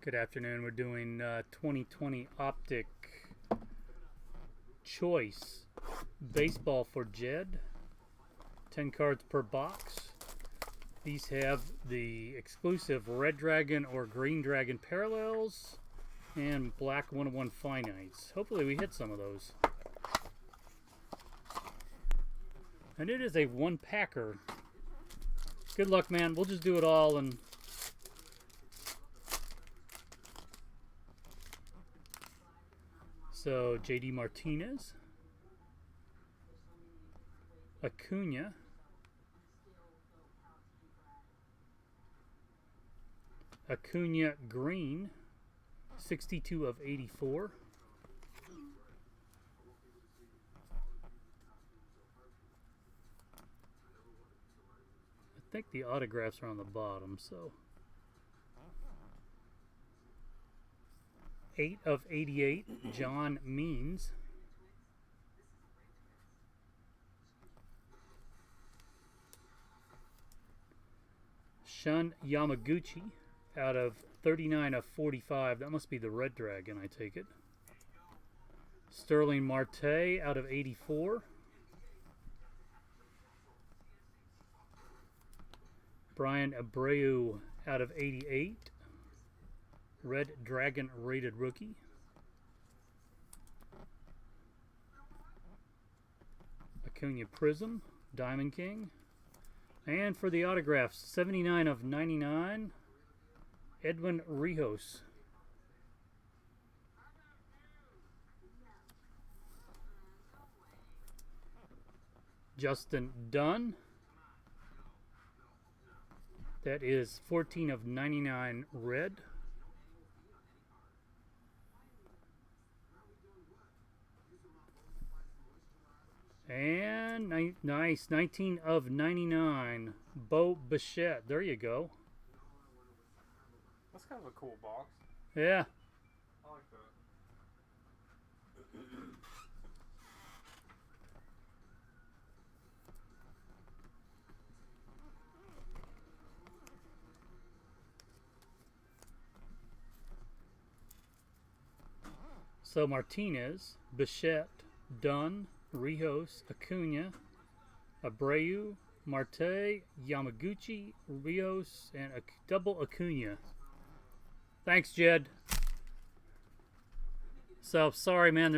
Good afternoon. We're doing 2020 Optic Choice Baseball for Jed. 10 cards per box. These have the exclusive Red Dragon or Green Dragon parallels and Black 101 finites. Hopefully we hit some of those. And it is a one-packer. Good luck, man. We'll just do it all and... So, J.D. Martinez, Acuna, Acuna Green, 62 of 84. I think the autographs are on the bottom, so... 8 of 88, John Means. Shun Yamaguchi out of 39 of 45. That must be the Red Dragon, I take it. Sterling Marte out of 84. Brian Abreu out of 88. Red Dragon rated rookie. Acuna Prism, Diamond King. And for the autographs, 79 of 99, Edwin Rijos. Justin Dunn. That is 14 of 99 red. And nice, 19 of 99, Bichette. There you go. That's kind of a cool box. Yeah. I like that. So Martinez, Bichette, Dunn, Rijos, Acuna, Abreu, Marte, Yamaguchi, Rijos, and a double Acuna. Thanks, Jed. So, sorry, man.